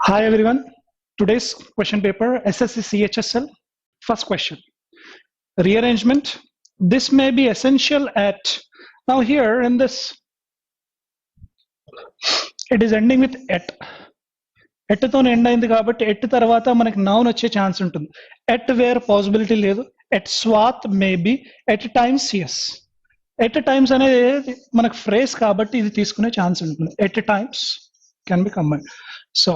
Hi everyone. Today's question paper SSC CHSL. First question. Rearrangement. This may be essential at now here in this it is ending with at. ఎట్తో end అయింది కాబట్టి at తర్వాత మనకి noun వచ్చే chance ఉంటుంది. At where possibility లేదు. At swath maybe, at times S. At times అనేది మనకు ఫ్రేజ్ కాబట్టి ఇది తీసుకునే ఛాన్స్ ఉంటుంది. At times can be combine. So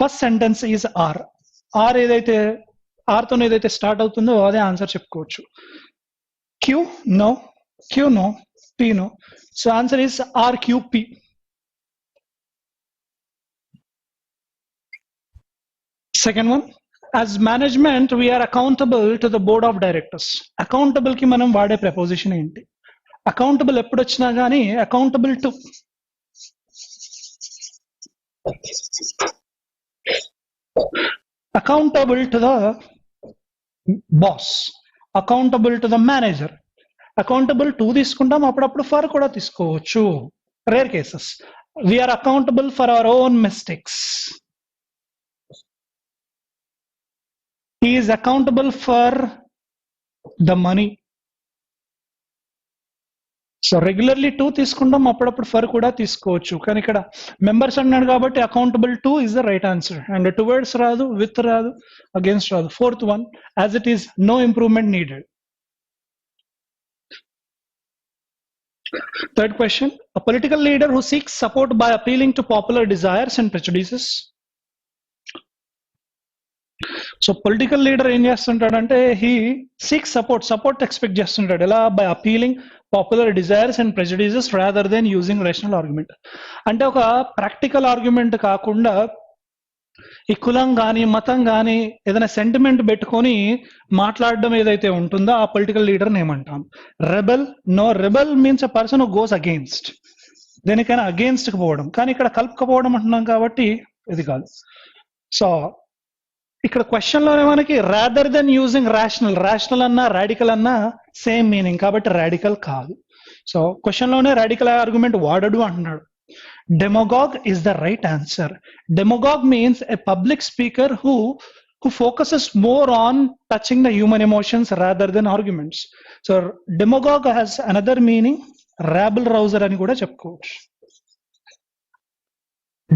first sentence is R. R ఏదైతే ఆర్తో ఏదైతే స్టార్ట్ అవుతుందో అదే ఆన్సర్ చెప్పుకోవచ్చు. Q no, Q no, P no. So answer is R Q P. Second one, as management we are accountable to the board of directors. Accountable ki manam vaade preposition enti. Accountable eppudu vachina gaani accountable to. Accountable to the boss, accountable to the manager. Accountable to తీసుకుంటాం, అప్పుడప్పుడు for కూడా తీసుకోవచ్చు. Rare cases. We are accountable for our own mistakes. He is accountable for the money. So regularly two తీసుకుంటాం, అప్పుడప్పుడు for కూడా తీసుకోవచ్చు. కానీ ఇక్కడ మెంబర్స్ అన్నాడు కాబట్టి accountable to is the right answer. And towards రాదు, విత్ రాదు, అగేన్స్ట్ రాదు. Fourth one, as it is no improvement needed. Third question, a political leader who seeks support by appealing to popular desires and prejudices. So political leader ఏం చేస్తుంటాడంటే he seeks support expect చేస్తుంటాడు. ఎలా? By appealing popular desires and prejudices rather than using rational argument. అంటే ఒక practical argument కాకుండా ఈ కులం కానీ మతం కానీ ఏదైనా సెంటిమెంట్ పెట్టుకొని మాట్లాడడం ఏదైతే ఉంటుందో ఆ పొలిటికల్ లీడర్ని ఏమంటాం? Rebel. No, rebel means a person who goes against, దేనికైనా అగేన్స్ట్ కి పోవడం. కానీ ఇక్కడ కలుపుకపోవడం అంటున్నాం కాబట్టి ఇది కాదు. సో ఇక్కడ క్వశ్చన్ లోనే మనకి రాదర్ దెన్ యూజింగ్ రేషనల్ అన్నా రాడికల్ అన్నా సేమ్ మీనింగ్ కాబట్టి రాడికల్ కాదు. సో క్వశ్చన్ లోనే రాడికల్ ఆర్గ్యుమెంట్ వాడడు అంటున్నాడు. Demagogue is the right answer. Demagogue means a public speaker who focuses more on touching the human emotions rather than arguments. So demagogue has another meaning rabble rouser అని కూడా చెప్పుకోవచ్చు.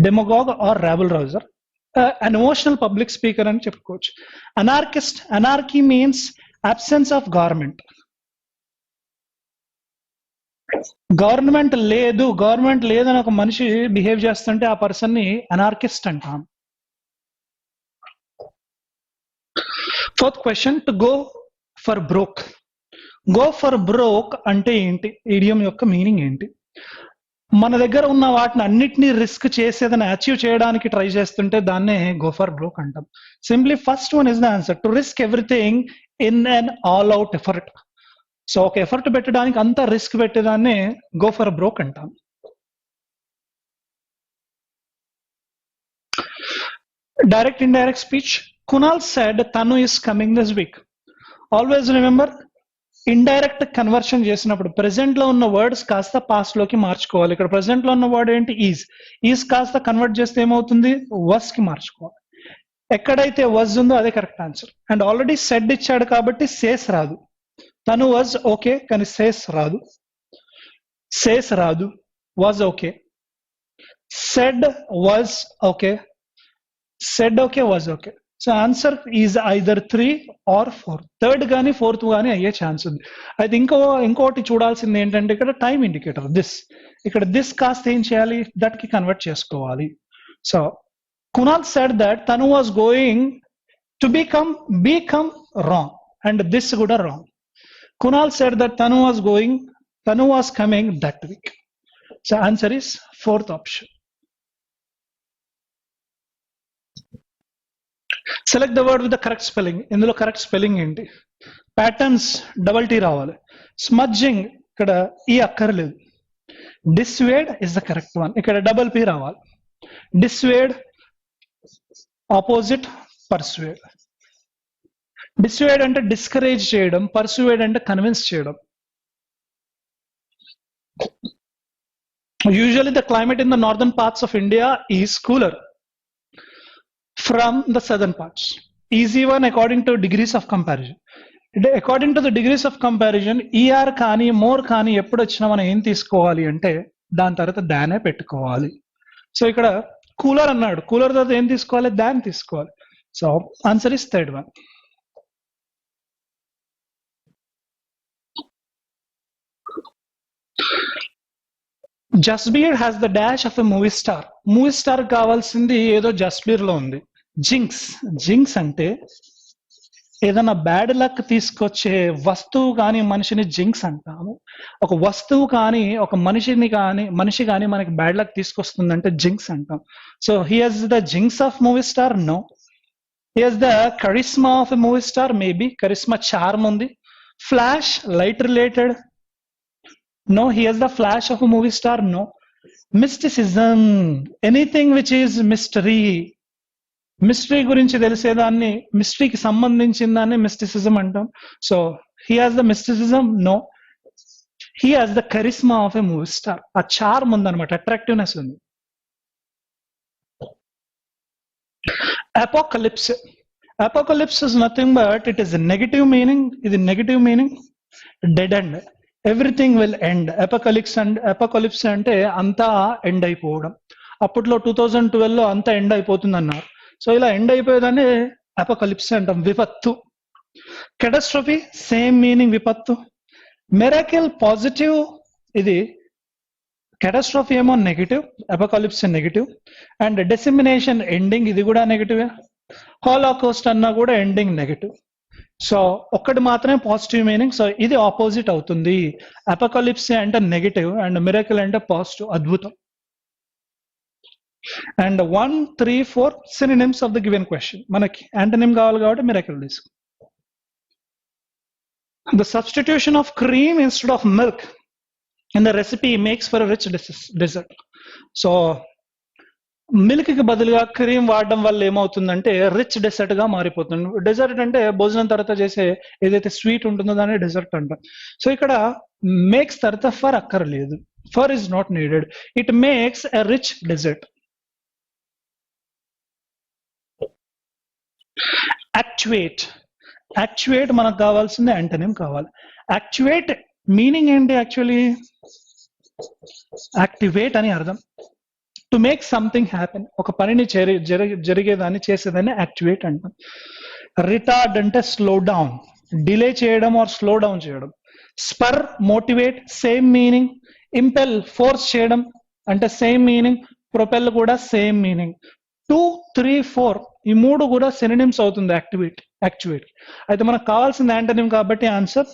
Demagogue or rabble rouser, an emotional public speaker అని చెప్పుకోవచ్చు. Anarchist, anarchy means absence of government. Government లేదని ఒక మనిషి behave చేస్తుంటే ఆ పర్సన్ ని అనార్కిస్ట్ అంటాం. Fourth question, to go for broke. Go for broke అంటే ఏంటి? ఇడియం యొక్క మీనింగ్ ఏంటి? మన దగ్గర ఉన్న వాటిని అన్నిటినీ రిస్క్ చేసి ఏదైనా అచీవ్ చేయడానికి ట్రై చేస్తుంటే దాన్నే గో ఫర్ బ్రోక్ అంటాం. Simply first one is the answer. To risk everything in an all out effort. So ఒక ఎఫర్ట్ పెట్టడానికి అంతా రిస్క్ పెట్టేదాన్నే గో ఫర్ బ్రోక్ అంటాం. Direct indirect speech. Kunal said తను is coming this week. Always remember, indirect conversion చేసినప్పుడు present లో ఉన్న words కాస్త పాస్ట్ లోకి మార్చుకోవాలి. ఇక్కడ ప్రెసెంట్ లో ఉన్న వర్డ్ ఏంటి? ఈజ్ కాస్త కన్వర్ట్ చేస్తే ఏమవుతుంది? వస్ కి మార్చుకోవాలి. ఎక్కడైతే వజ్ ఉందో అదే correct answer. And already said ఇచ్చాడు కాబట్టి సేస్ రాదు. తను వాజ్ ఓకే కానీ సేస్ రాదు. సేస్ రాదు. Was okay. Said was okay. Said okay, was okay. So answer is either 3 or 4. Third కానీ ఫోర్త్ కానీ అయ్యే ఛాన్స్ ఉంది. అయితే ఇంకోటి చూడాల్సింది ఏంటంటే ఇక్కడ టైం ఇండికేటర్ దిస్. ఇక్కడ దిస్ కాస్త ఏం చేయాలి? దట్ కి కన్వర్ట్ చేసుకోవాలి. సో కునాల్ సెడ్ దట్ తను was going to become wrong and this కూడా రాంగ్. కునాల్ సెడ్ దట్ తను was coming that week. So answer is fourth option. Select the word with the correct spelling. ఇందులో correct spelling ఏంటి? Patterns double tea రావాలి. Smudging ఇక్కడ ఈ అక్కర్లేదు. డిస్వేడ్ is the correct one. ఇక్కడ double P రావాలి. డిస్వేడ్ opposite పర్సువేడ్. డిస్వేడ్ అంటే డిస్కరేజ్ చేయడం, పర్సువేడ్ అంటే కన్విన్స్ చేయడం. Usually the climate in the northern parts of India is cooler. from the southern parts. Easy one according to degrees of comparison. According to the degrees of comparison, ER కానీ more కానీ ఎప్పుడు వచ్చినా మనం ఏం తీసుకోవాలి అంటే దాని తర్వాత దానే పెట్టుకోవాలి. సో ఇక్కడ కూలర్ అన్నాడు, కూలర్ తర్వాత ఏం తీసుకోవాలి, దాన్ తీసుకోవాలి. So answer is third one. Jasbir has the dash of a movie star. Movie star కావాల్సింది ఏదో జస్బీర్ లో ఉంది. జింక్స్, జింక్స్ అంటే ఏదైనా బ్యాడ్ లక్ తీసుకొచ్చే వస్తువు కానీ మనిషిని జింక్స్ అంటాము. ఒక వస్తువు కానీ ఒక మనిషి కానీ మనకి బ్యాడ్ లక్ తీసుకొస్తుందంటే జింక్స్ అంటాం. So he has the jinx of movie star, no. He has the charisma of a movie star, maybe charisma charm ఉంది. Flash, light related, no. He has the flash of a movie star, no. Mysticism, anything which is mystery, mystery గురించి తెలిసేదాన్ని, మిస్టరీకి సంబంధించిన దాన్ని mysticism అంటాం. So he has the mysticism, no. He has the charisma of a movie star. ఆ charm ఉందన్నమాట, attractiveness ఉంది. Apocalypse, Apocalypse is nothing but it is a negative meaning. ఇది negative meaning. Dead end, everything will end. Apocalypse అంటే అంతా end అయిపోవడం. అప్పట్లో 2012 లో అంతా ఎండ్ అయిపోతుంది అన్నారు. సో ఇలా ఎండ్ అయిపోయేదాన్ని అపోకలిప్స్ అంటాం, విపత్తు. కెటాస్ట్రోఫీ సేమ్ మీనింగ్, విపత్తు. మిరాకిల్ పాజిటివ్, ఇది కెటాస్ట్రోఫీ ఏమో negative, apocalypse negative. And dissemination ending, ఇది కూడా నెగిటివ్. హాలోకాస్ట్ అన్నా కూడా ఎండింగ్ నెగిటివ్. సో ఒక్కటి మాత్రమే పాజిటివ్ మీనింగ్. సో ఇది ఆపోజిట్ అవుతుంది. అపోకలిప్స్ అంటే నెగిటివ్ అండ్ మిరాకిల్ అంటే పాజిటివ్, అద్భుతం. And 1, 3, 4 synonyms of the given question. మనకి యాంటోనిమ్ కావాలి కాబట్టి మిరాకిల్ తీసుకో. The substitution of cream instead of milk in the recipe makes for rich dessert. So milk కి బదులుగా క్రీమ్ వాడడం వల్ల ఏమవుతుందంటే రిచ్ డెజర్ట్ గా మారిపోతుంది. డెజర్ట్ అంటే భోజనం తర్వాత చేసే ఏదైతే స్వీట్ ఉంటుందో దాన్ని డెజర్ట్ అంటాం. సో ఇక్కడ మేక్స్ తర్వాత ఫర్ అక్కర్లేదు, for is not needed. It makes a rich dessert. Actuate, actuate మనకు కావాల్సింది యాంటోనిమ్ కావాలి. యాక్చువేట్ మీనింగ్ ఏంటి? యాక్చువల్లీ యాక్టివేట్ అని అర్థం. టు మేక్ సంథింగ్ హ్యాపెన్, ఒక పనిని జరిగేదాన్ని చేసేదాన్ని యాక్టివేట్ అంటాం. రిటార్డ్ అంటే స్లో డౌన్, డిలే చేయడం ఆర్ స్లో డౌన్ చేయడం. Spur, motivate, same meaning. Impale, force చేయడం అంటే సేమ్ మీనింగ్. ప్రొపెల్ కూడా సేమ్ మీనింగ్. 2, 3, 4 ఈ మూడు కూడా సినోనిమ్స్ అవుతుంది యాక్టివేట్. అయితే మనకు కావాల్సింది యాంటోనిమ్ కాబట్టి ఆన్సర్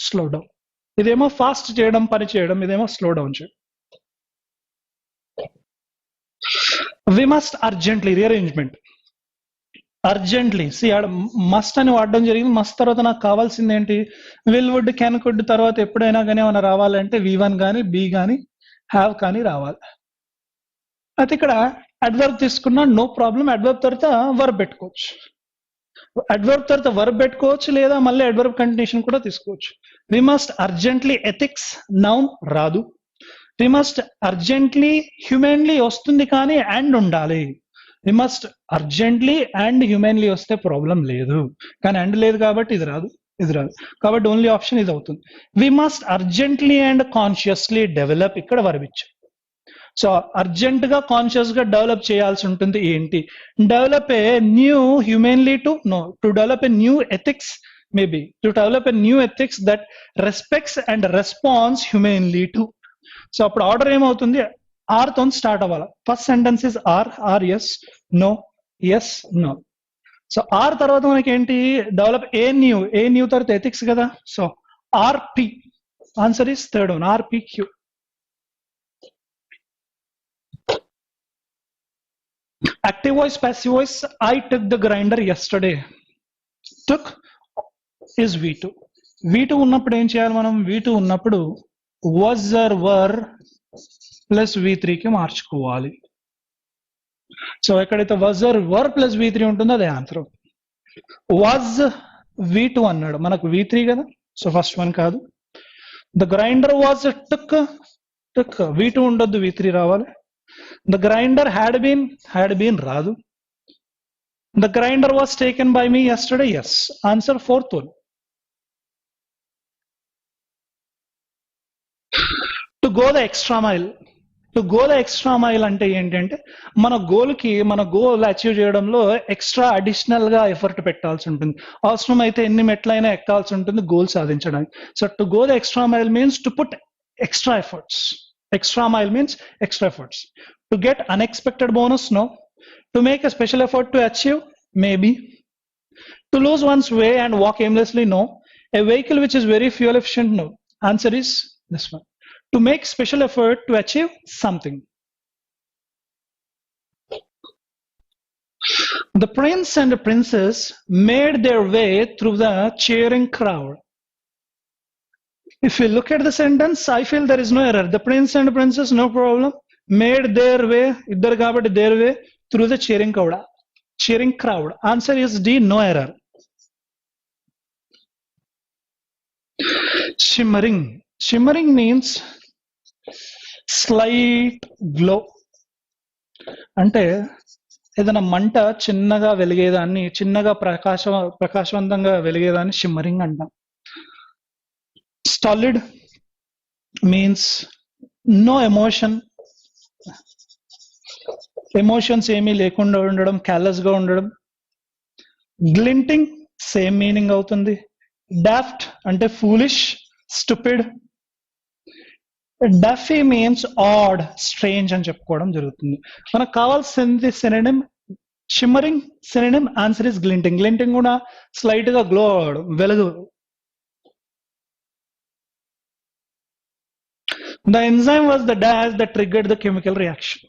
స్లో డౌన్. ఇదేమో ఫాస్ట్ చేయడం, పని చేయడం, ఇదేమో స్లో డౌన్ చేయడం. We must urgently, rearrangement. Urgently, must అని వాడడం జరిగింది. మస్ట్ తర్వాత నాకు కావాల్సింది ఏంటి? విల్, వుడ్, కెన్, కుడ్ తర్వాత ఎప్పుడైనా కానీ ఏమైనా రావాలంటే V1 కానీ బి కానీ హ్యావ్ కానీ రావాలి. అయితే ఇక్కడ అడ్వర్బ్ తీసుకున్నా నో ప్రాబ్లం. అడ్వర్బ్ తర్వాత వర్బ్ పెట్టుకోవచ్చు. అడ్వర్బ్ తర్వాత వర్బ్ పెట్టుకోవచ్చు, లేదా మళ్ళీ అడ్వర్బ్ కంటిన్యూషన్ కూడా తీసుకోవచ్చు. We must urgently, ethics noun రాదు. వి మస్ట్ అర్జెంట్లీ, హ్యూమెన్లీ వస్తుంది కానీ అండ్ ఉండాలి. We must urgently and humanly వస్తే ప్రాబ్లం లేదు, కానీ అండ్ లేదు కాబట్టి ఇది రాదు, ఇది రాదు. కాబట్టి ఓన్లీ ఆప్షన్ ఇది అవుతుంది. We must urgently and consciously develop, ఇక్కడ వర్బ్ ఇచ్చాం. సో అర్జెంట్ గా కాన్షియస్ గా డెవలప్ చేయాల్సి ఉంటుంది. ఏంటి? Develop a new humanely to develop a new ethics, maybe to develop a new ethics that respects and response humanely to. So అప్పుడు order ఏమవుతుంది? R తో స్టార్ట్ అవ్వాలి. First sentence is R, R S, no, S, no. So R తర్వాత మనకి ఏంటి? Develop a new, a new తర్వాత ethics కదా. So R P, answer is third one, R P Q. Active voice, passive voice. I took the grinder yesterday. Took is V2. V2 ఉన్నప్పుడు ఏం చేయాలి మనం? V2 ఉన్నప్పుడు was or were plus V3 కి మార్చుకోవాలి. So ఎక్కడైతే was or were plus V3 ఉంటుందో అదే ఆన్సర్. was V2 అన్నాడు, మనకు V3 కదా, సో ఫస్ట్ వన్ కాదు. The grinder was took, V2 ఉండొద్దు, V3 రావాలి. The grinder had been రాదు. The grinder was taken by me yesterday. Yes. Answer fourth one. To go the extra mile. To go the extra mile అంటే ఏంటంటే మన goal achieve చేయడంలో extra additional గా effort పెట్టాల్సి ఉంటుంది. అవసరం అయితే ఎన్ని మెట్లైనా ఎక్కాల్సి ఉంటుంది గోల్ సాధించడానికి. So to go the extra mile means to put extra efforts. Extra mile means extra efforts. To get unexpected bonus, no. To make a special effort to achieve, maybe. To lose one's way and walk aimlessly, no. A vehicle which is very fuel efficient, no. Answer is this one. To make special effort to achieve something. The prince and the princess made their way through the cheering crowd. If you look at the sentence, I feel there is no error. The prince and the princess, no problem, made their way, iddaru kabatti their way through the cheering crowd. Answer is D, no error. Shimmering means slight glow. అంటే ఏదైనా మంట చిన్నగా వెలిగేదాన్ని, చిన్నగా ప్రకాశవంతంగా వెలిగేదాన్ని shimmering అంటాం. స్టాలిడ్ means no emotions ఏమీ లేకుండా ఉండడం, క్యాలెస్ గా ఉండడం. గ్లింటింగ్ సేమ్ మీనింగ్ అవుతుంది. డాఫ్ట్ అంటే foolish, stupid. Daffy means odd, strange అని చెప్పుకోవడం జరుగుతుంది. మనకు కావాల్సింది synonym shimmering, synonym answer is glinting. Glinting కూడా స్లైట్ గా గ్లో అవడం, వెలుగు. The enzyme was the dash that triggered the chemical reaction.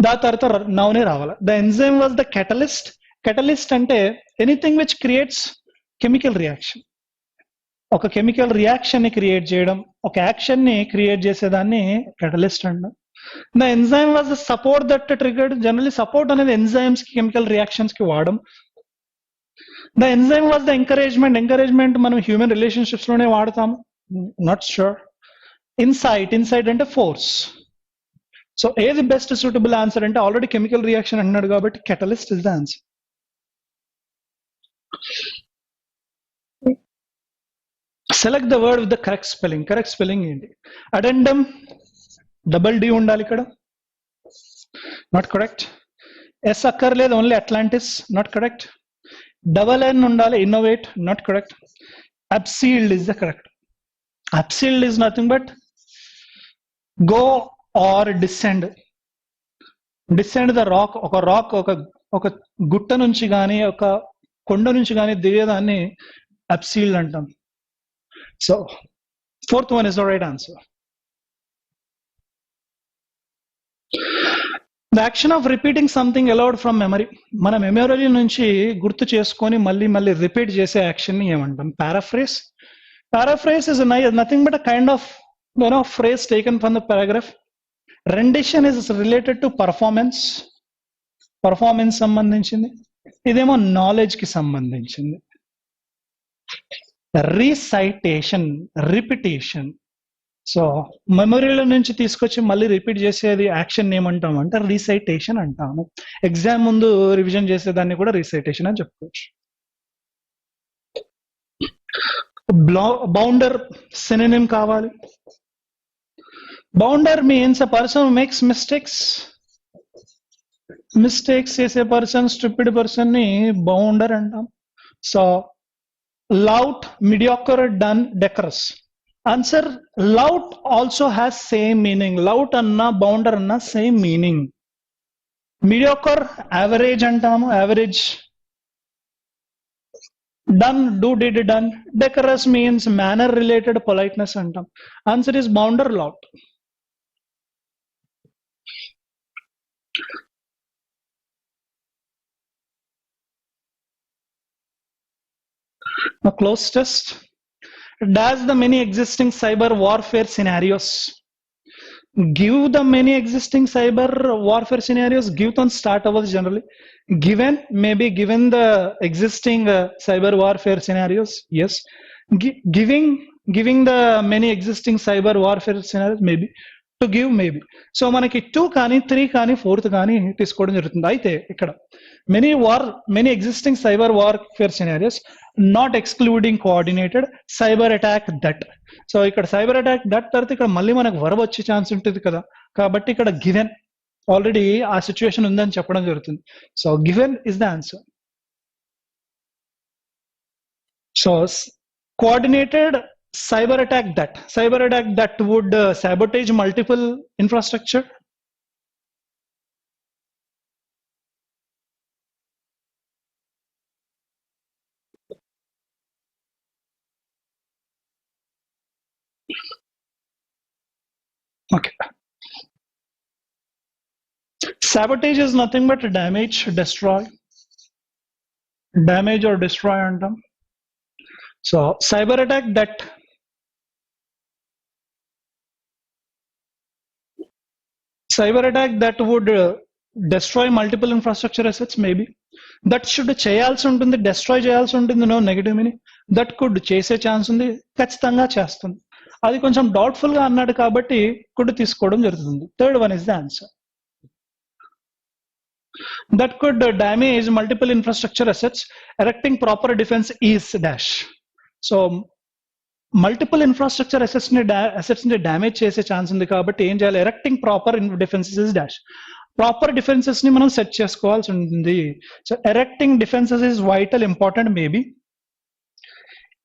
దా తర్వాత నౌనే రావాలి. The enzyme was the catalyst. Catalyst అంటే anything which creates chemical reaction. ఒక కెమికల్ రియాక్షన్ ని create చేయడం, ఒక యాక్షన్ ని క్రియేట్ చేసేదాన్ని కెటలిస్ట్ అంటాం. The enzyme was the support that triggered. Generally support అనేది ఎంజైమ్స్ కి, కెమికల్ రియాక్షన్స్ కి వాడడం. The enzyme was the encouragement మనం హ్యూమన్ రిలేషన్షిప్స్ లోనే వాడతాము, నాట్ షూర్. ఇన్సైట్ అంటే ఫోర్స్. సో ఏది బెస్ట్ సూటబుల్ ఆన్సర్ అంటే ఆల్రెడీ కెమికల్ రియాక్షన్ అన్నాడు కాబట్టి catalyst is the answer. Select the word with the correct spelling. Correct spelling ఏంటి? Addendum, double D ఉండాలి ఇక్కడ, నాట్ కరెక్ట్. ఎస్ అక్కర్లేదు, only Atlantis, not correct. Double N ఉండాలి, innovate, not correct. Abseiled is the correct. Abseiled is nothing but go or descend. Descend the rock. ఒక గుట్ట నుంచి కానీ, ఒక కొండ నుంచి కానీ దిగేదాన్ని అబ్సీల్డ్ అంటాం. So, fourth one is the right answer. The action of repeating something aloud from memory. మన మెమరీ నుంచి గుర్తు చేసుకొని మళ్ళీ రిపీట్ చేసే యాక్షన్ ని ఏమంటాం? Paraphrase. Paraphrase is nothing but a kind of phrase taken from the paragraph. Rendition is related to performance సంబంధించింది. ఇదేమో నాలెడ్జ్ కి సంబంధించింది. రీసైటేషన్, రిపిటేషన్. సో మెమరీల నుంచి తీసుకొచ్చి మళ్ళీ రిపీట్ చేసేది యాక్షన్ ఏమంటాం అంటే రీసైటేషన్ అంటాము. ఎగ్జామ్ ముందు రివిజన్ చేసేదాన్ని కూడా రీసైటేషన్ అని చెప్పుకోవచ్చు. బౌండర్ సినోనిమ్ కావాలి. Bounder means a person makes mistakes చేసే పర్సన్, స్టూపిడ్ పర్సన్ ని బౌండర్ అంటాం. So lout, mediocre, done, decorous. Answer, lout also has same meaning. Lout anna bounder anna same meaning. Mediocre, average antamu, average. Done, do, did, done. Decorous means manner related politeness antam. Answer is bounder, lout. Now, close test. Dash the many existing cyber warfare scenarios. Give the many existing cyber warfare scenarios. Give on start hours generally. Given, maybe given the existing cyber warfare scenarios. Yes. Giving the many existing cyber warfare scenarios, maybe. To give maybe. So మనకి 2 కానీ 3 కానీ 4th కానీ తీసుకోవడం జరుగుతుంది. అయితే ఇక్కడ many existing cyber warfare scenarios not excluding coordinated cyber attack that. So ఇక్కడ cyber attack that తర్వాత ఇక్కడ మళ్ళీ మనకు వర్బ్ వచ్చే ఛాన్స్ ఉంటుంది కదా, కాబట్టి ఇక్కడ గివెన్ ఆల్రెడీ ఆ సిచ్యువేషన్ ఉందని చెప్పడం జరుగుతుంది. So given is the answer. So coordinated cyber attack that would sabotage multiple infrastructure. Okay, sabotage is nothing but damage or destroy antam. So cyber attack that would destroy multiple infrastructure assets, maybe that should చేయాల్సి ఉంటుంది, destroy చేయాల్సి ఉంటుంది, no negative meaning. That could చేసే chance ఉంది, ఖచ్చితంగా చేస్తుంది. అది కొంచెం డౌట్ఫుల్ గా అన్నాడు కాబట్టి కుడ్ తీసుకోవడం జరుగుతుంది. Third one is the answer. That could damage multiple infrastructure assets erecting proper defence is dash. So multiple infrastructure assets ని డ్యామేజ్ చేసే ఛాన్స్ ఉంది కాబట్టి ఏం చేయాలి, erecting proper defences is dash. Proper defences ని మనం సెట్ చేసుకోవాల్సి ఉంటుంది. So erecting defences is vital important, maybe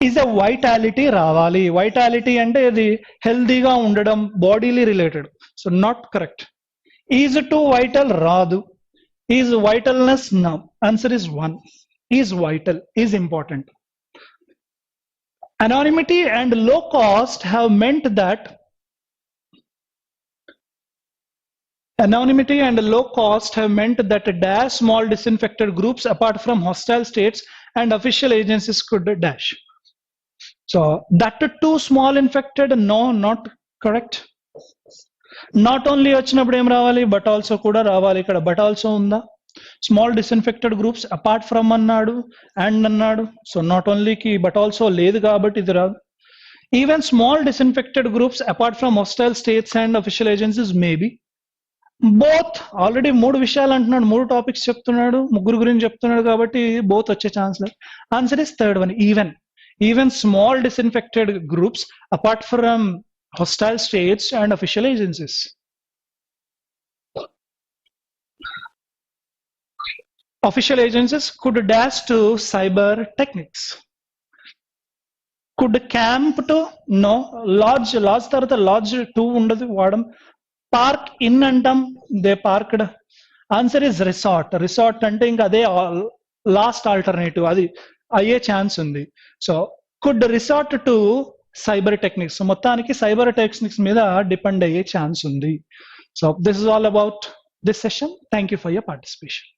is a vitality రావాలి. వైటాలిటీ అంటే ఇది హెల్దీగా ఉండడం, bodily related. So not correct. Is to vital రాదు. ఈజ్ వైటల్నెస్ నా answer is 1. Is vital, is important. Anonymity and low cost have meant that dash small disinfected groups apart from hostile states and official agencies could dash. So that too small infected, no, not correct. Not only వచ్చినప్పుడు ఏం రావాలి, but also కూడా రావాలి. ఇక్కడ but also ఉందా? Small disinfected groups apart from అన్నాడు, and అన్నాడు. So not ఓన్లీకి but also లేదు కాబట్టి ఇది రాదు. Even small disinfected groups apart from hostile states and official agencies maybe. Both already 3 విషయాలు అంటున్నాడు, 3 టాపిక్స్ చెప్తున్నాడు, ముగ్గురు గురించి చెప్తున్నాడు కాబట్టి బోత్ వచ్చే ఛాన్స్ లేదు. Answer is third one, even small disinfected groups apart from hostile states and official agencies. Official agencies could dash to cyber techniques. Could camp to, no. Lodge తర్వాత lodge to ఉండదు వాడడం. Park in అంటాం, they parked. Answer is resort అంటే ఇంకా అదే last alternative, అది అయ్యే chance ఉంది. So could resort to cyber techniques, మొత్తానికి సైబర్ టెక్నిక్స్ మీద డిపెండ్ అయ్యే ఛాన్స్ ఉంది. So this is all about this session. Thank you for your participation.